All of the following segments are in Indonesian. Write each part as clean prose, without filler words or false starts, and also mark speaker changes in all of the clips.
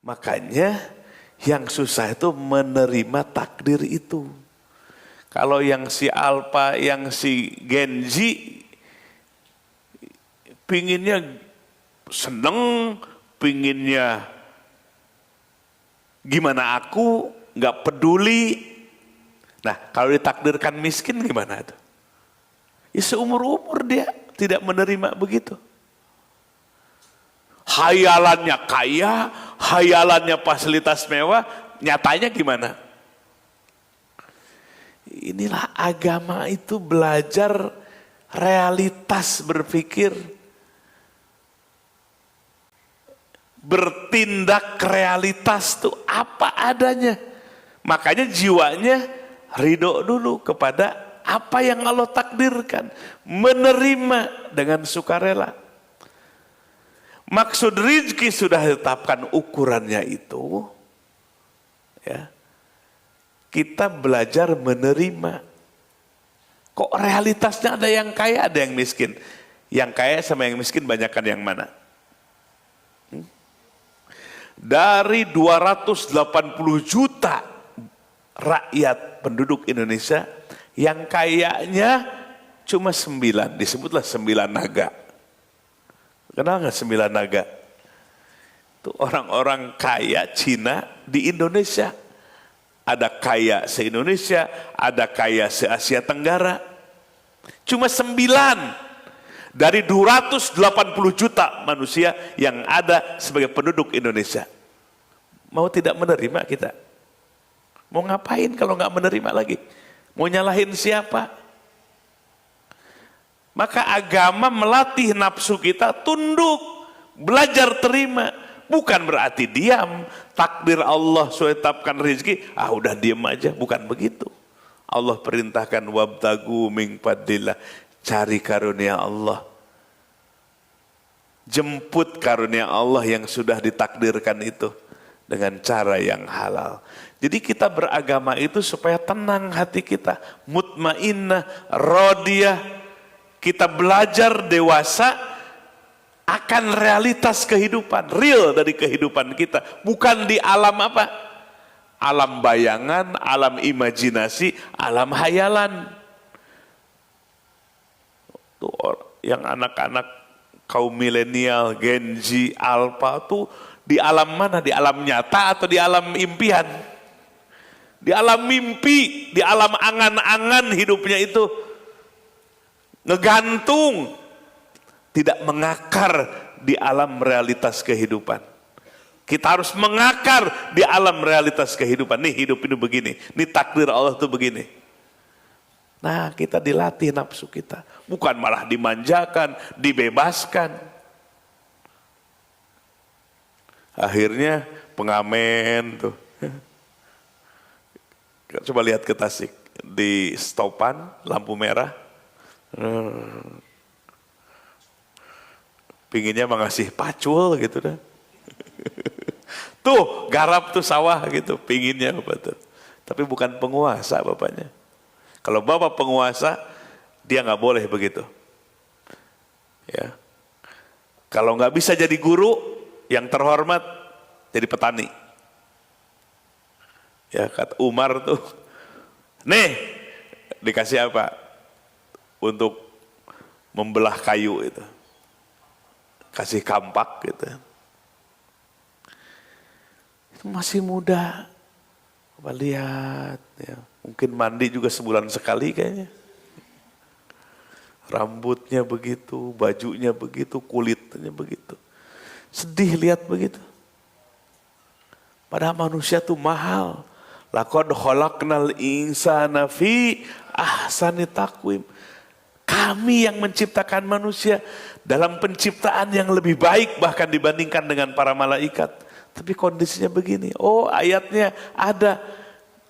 Speaker 1: Makanya yang susah itu menerima takdir itu. Kalau yang si Alpha, yang si Genji, pinginnya seneng, pinginnya gimana aku, nggak peduli. Nah, kalau ditakdirkan miskin gimana tuh? Ya seumur-umur dia tidak menerima begitu. Hayalannya kaya, hayalannya fasilitas mewah, nyatanya gimana? Inilah agama itu belajar realitas berpikir, bertindak realitas tuh apa adanya. Makanya jiwanya ridho dulu kepada apa yang Allah takdirkan, menerima dengan sukarela. Maksud rizki sudah ditetapkan ukurannya itu, ya. Kita belajar menerima. Kok realitasnya ada yang kaya, ada yang miskin. Yang kaya sama yang miskin banyakkan yang mana? Dari 280 juta rakyat penduduk Indonesia, yang kayanya cuma 9, disebutlah 9 naga. Kenal nggak 9 naga? Itu orang-orang kaya Cina di Indonesia. Ada kaya se-Indonesia, ada kaya se-Asia Tenggara. Cuma 9 dari 280 juta manusia yang ada sebagai penduduk Indonesia. Mau tidak menerima kita? Mau ngapain kalau nggak menerima lagi? Mau nyalahin siapa? Maka agama melatih nafsu kita tunduk, belajar terima. Bukan berarti diam, takdir Allah sudah tetapkan rezeki, udah diam aja, bukan begitu. Allah perintahkan wabtagu min fadlillah, cari karunia Allah. Jemput karunia Allah yang sudah ditakdirkan itu dengan cara yang halal. Jadi kita beragama itu supaya tenang hati kita, mutmainnah, radiyah. Kita belajar dewasa akan realitas kehidupan, real dari kehidupan kita, bukan di alam apa? Alam bayangan, alam imajinasi, alam hayalan. Tuh yang anak-anak kaum milenial, Gen Z, Alpha tuh di alam mana? Di alam nyata atau di alam impian? Di alam mimpi, di alam angan-angan hidupnya itu ngegantung, tidak mengakar di alam realitas kehidupan. Kita harus mengakar di alam realitas kehidupan. Nih hidup ini begini, nih takdir Allah itu begini. Nah, kita dilatih nafsu kita, bukan malah dimanjakan, dibebaskan. Akhirnya pengamen tuh. Coba lihat ke Tasik, di stopan lampu merah. Pinginnya mengasih pacul gitu dah. Tuh garap tuh sawah gitu, pinginnya bapak tuh. Tapi bukan penguasa bapaknya. Kalau bapak penguasa, dia nggak boleh begitu. Ya. Kalau nggak bisa jadi guru yang terhormat, jadi petani. Ya kata Umar tuh, nih dikasih apa? Untuk membelah kayu itu. Kasih kampak gitu. Itu masih muda. Coba lihat ya. Mungkin mandi juga sebulan sekali kayaknya. Rambutnya begitu, bajunya begitu, kulitnya begitu. Sedih lihat begitu. Padahal manusia tuh mahal. Laqad khalaqnal insana fi ahsani taqwim. Kami yang menciptakan manusia dalam penciptaan yang lebih baik bahkan dibandingkan dengan para malaikat. Tapi kondisinya begini. Oh, ayatnya ada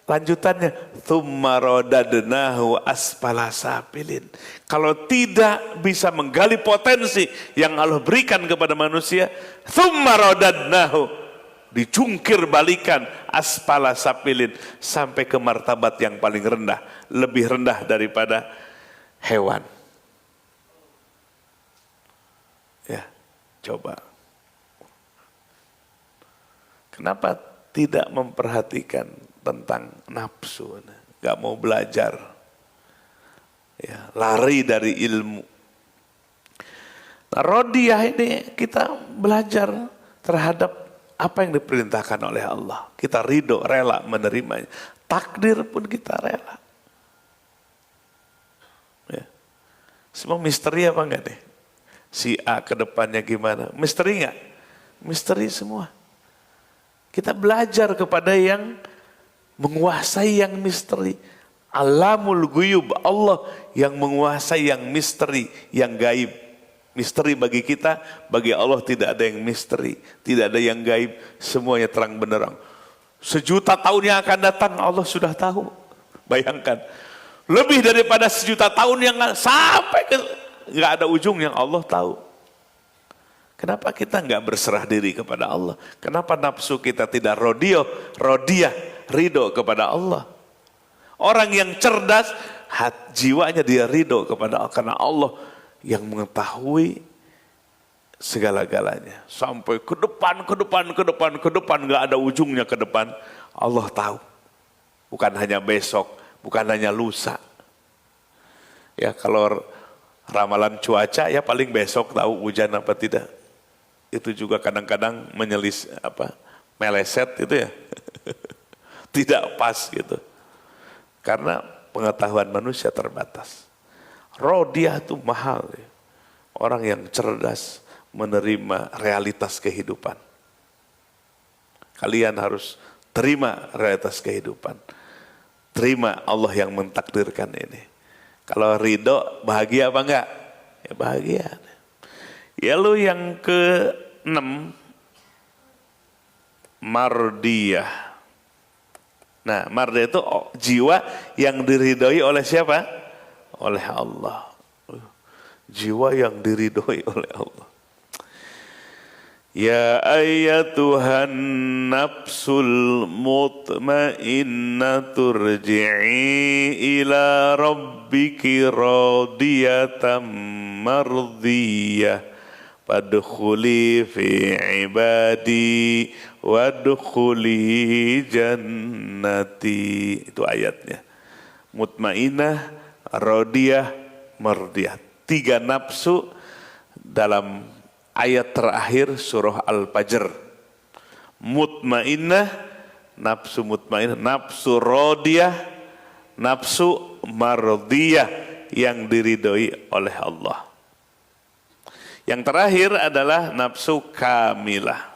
Speaker 1: lanjutannya. Tsumma radadnahu asfala safilin. Kalau tidak bisa menggali potensi yang Allah berikan kepada manusia, tsumma radadnahu, dicungkir balikan asfala safilin sampai ke martabat yang paling rendah, lebih rendah daripada hewan. Ya, coba. Kenapa tidak memperhatikan tentang nafsu? Gak mau belajar, ya, lari dari ilmu. Nah, Rodiyah ini kita belajar terhadap apa yang diperintahkan oleh Allah. Kita ridho, rela menerimanya. Takdir pun kita rela. Ya. Semua misteri apa enggak nih? Si A ke depannya gimana? Misteri enggak? Misteri semua. Kita belajar kepada yang menguasai yang misteri. Alamul ghuyub, Allah yang menguasai yang misteri, yang gaib. Misteri bagi kita, bagi Allah tidak ada yang misteri, tidak ada yang gaib, semuanya terang benderang. 1.000.000 tahun yang akan datang Allah sudah tahu. Bayangkan, lebih daripada 1.000.000 tahun yang sampai ke nggak ada ujung yang Allah tahu. Kenapa kita nggak berserah diri kepada Allah? Kenapa nafsu kita tidak rodiyah, ridho kepada Allah? Orang yang cerdas, jiwanya dia ridho kepada Allah, karena Allah yang mengetahui segala-galanya. Sampai ke depan, nggak ada ujungnya ke depan. Allah tahu. Bukan hanya besok, bukan hanya lusa. Ya, kalau ramalan cuaca ya paling besok tahu hujan apa tidak. Itu juga kadang-kadang meleset itu ya. Tidak pas gitu. Karena pengetahuan manusia terbatas. Rodiyah itu mahal. Ya. Orang yang cerdas menerima realitas kehidupan. Kalian harus terima realitas kehidupan. Terima Allah yang mentakdirkan ini. Kalau ridho, bahagia apa enggak? Ya bahagia. Ya lu yang ke-6, mardiyah. Nah, mardiyah itu jiwa yang diridhoi oleh siapa? Oleh Allah. Jiwa yang diridhoi oleh Allah. Ya ayyatuhan nafsul mutmainnah turji'i ila rabbiki radiyatan mardiyah fadkhuli fi ibadi wadkhuli jannati. Itu ayatnya. Mutmainnah, radiyah, mardiyah. 3 nafsu dalam ayat terakhir surah Al-Fajr. Mutmainnah, nafsu mutmainnah, nafsu radiyah, nafsu mardiyah yang diridhoi oleh Allah. Yang terakhir adalah nafsu kamilah.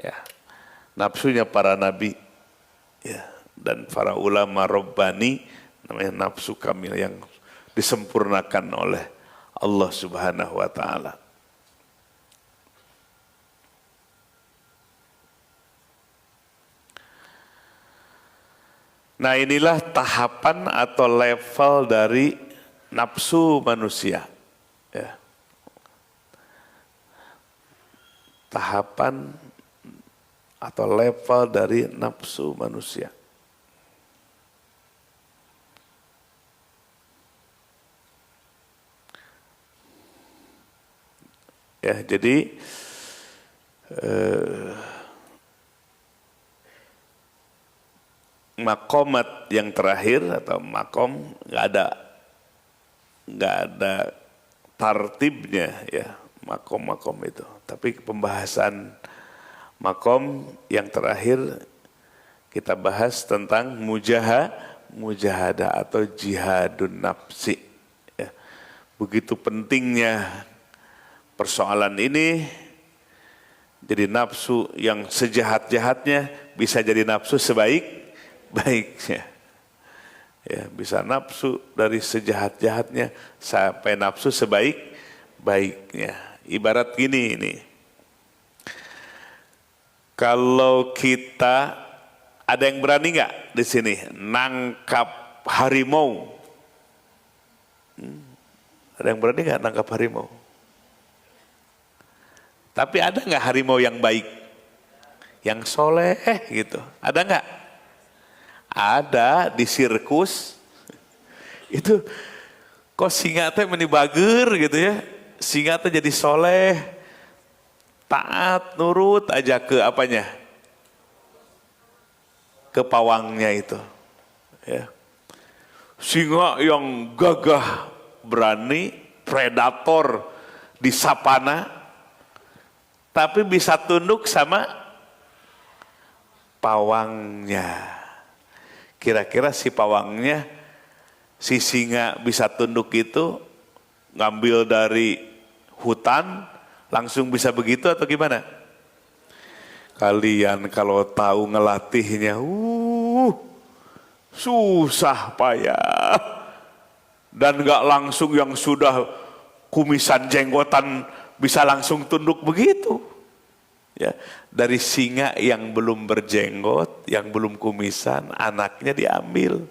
Speaker 1: Ya, nafsunya para nabi, ya, dan para ulama Rabbani, namanya nafsu kamilah yang disempurnakan oleh Allah Subhanahu wa ta'ala. Nah, inilah tahapan atau level dari nafsu manusia. Ya. Tahapan atau level dari nafsu manusia. Ya, jadi makomat yang terakhir atau makom nggak ada tartibnya ya, makom itu. Tapi pembahasan makom yang terakhir kita bahas tentang mujahadah atau jihadun nafsi. Ya. Begitu pentingnya persoalan ini, jadi nafsu yang sejahat-jahatnya bisa jadi nafsu sebaik-baiknya. Ya, bisa nafsu dari sejahat-jahatnya sampai nafsu sebaik-baiknya. Ibarat gini ini. Kalau kita, ada yang berani nggak di sini nangkap harimau? Ada yang berani nggak nangkap harimau? Tapi ada nggak harimau yang baik, yang soleh gitu? Ada nggak? Ada di sirkus. Itu kok singa teh meni bager gitu ya? Singa teh jadi soleh, taat, nurut aja ke apanya? Ke pawangnya itu. Ya. Singa yang gagah, berani, predator di savana, tapi bisa tunduk sama pawangnya. Kira-kira si pawangnya, si singa bisa tunduk itu ngambil dari hutan langsung bisa begitu atau gimana? Kalian kalau tahu ngelatihnya, susah payah, dan nggak langsung yang sudah kumisan jenggotan bisa langsung tunduk begitu. Ya, dari singa yang belum berjenggot, yang belum kumisan, anaknya diambil.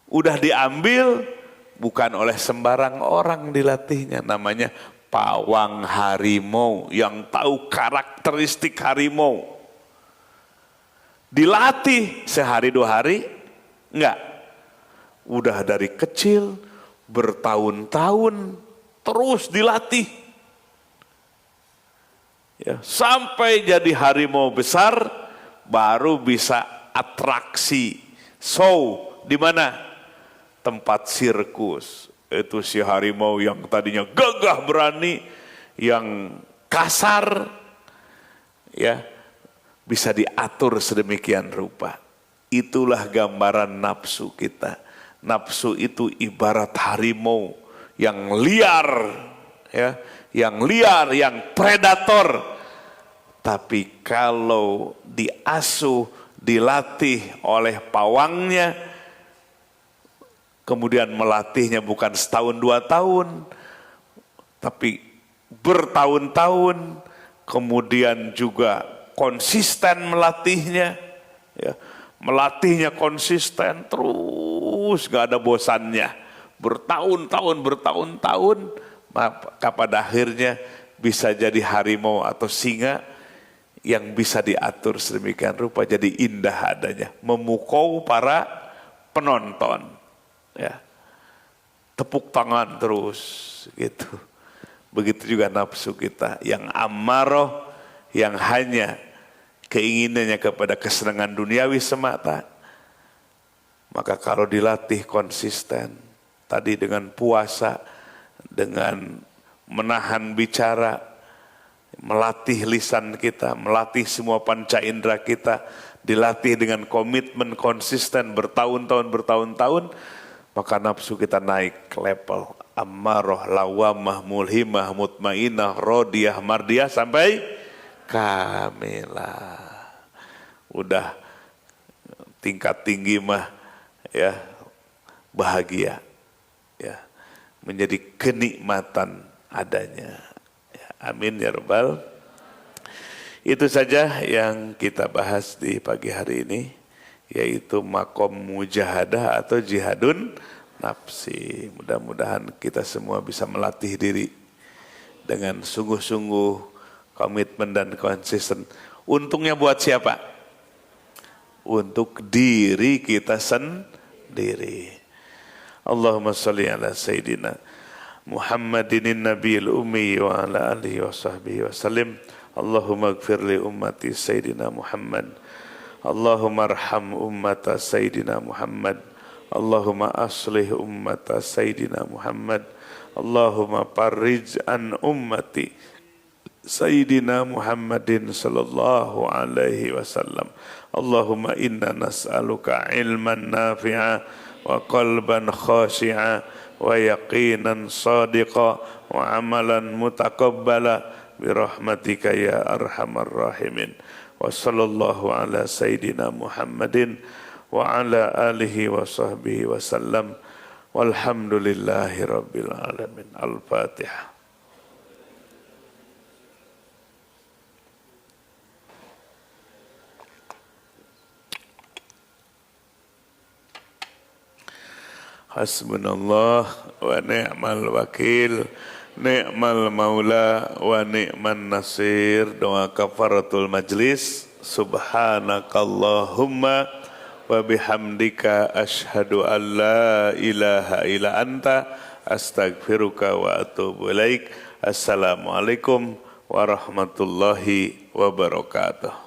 Speaker 1: Udah diambil, bukan oleh sembarang orang dilatihnya, namanya pawang harimau yang tahu karakteristik harimau. Dilatih sehari 2 hari? Enggak. Udah dari kecil, bertahun-tahun, terus dilatih. Ya, sampai jadi harimau besar, baru bisa atraksi, show, di mana? Tempat sirkus. Itu si harimau yang tadinya gagah berani, yang kasar, ya, bisa diatur sedemikian rupa. Itulah gambaran nafsu kita. Nafsu itu ibarat harimau yang liar, ya, yang liar, yang predator. Tapi kalau diasuh, dilatih oleh pawangnya, kemudian melatihnya bukan setahun 2 tahun, tapi bertahun-tahun, kemudian juga konsisten melatihnya, ya, melatihnya konsisten terus, gak ada bosannya, bertahun-tahun, maka pada akhirnya bisa jadi harimau atau singa yang bisa diatur sedemikian rupa, jadi indah adanya, memukau para penonton. Ya, tepuk tangan terus gitu. Begitu juga nafsu kita yang ammaroh, yang hanya keinginannya kepada kesenangan duniawi semata. Maka kalau dilatih konsisten, tadi dengan puasa, dengan menahan bicara, melatih lisan kita, melatih semua panca indera kita, dilatih dengan komitmen konsisten bertahun-tahun, maka nafsu kita naik level ammaroh, lawamah, mulhimah, mutmainah, rodiyah, mardiyah sampai kamilah. Udah tingkat tinggi mah, ya, bahagia, ya, menjadi kenikmatan adanya. Ya, amin ya rabbal. Itu saja yang kita bahas di pagi hari ini, yaitu makom mujahadah atau jihadun nafsi. Mudah-mudahan kita semua bisa melatih diri dengan sungguh-sungguh, komitmen dan konsisten. Untungnya buat siapa? Untuk diri kita sendiri. Allahumma sholli ala Sayyidina Muhammadin nabiyil ummi wa ala alihi wa sahbihi wa sallim. Allahumma gfir li ummati Sayyidina Muhammad. Allahumma arham ummata Sayyidina Muhammad. Allahumma aslih ummata Sayyidina Muhammad. Allahumma farrij an ummati Sayyidina Muhammadin sallallahu alaihi wasallam. Allahumma inna nas'aluka ilman nafi'a wa qalban khashi'a wa yaqinan sadiqa wa amalan mutaqabbala birahmatika ya arhamar rahimin. Wa sallallahu ala Sayyidina Muhammadin wa ala alihi wa sahbihi wa sallam. Walhamdulillahi rabbil alamin. Al-Fatihah. Hasbunallah wa ni'mal wakil, ni'mal maula wa ni'man nasir. Doa kafaratul majlis. Subhanakallahumma wa bihamdika ashhadu an la ilaha illa anta astaghfiruka wa atubu ilaik. Assalamualaikum warahmatullahi wabarakatuh.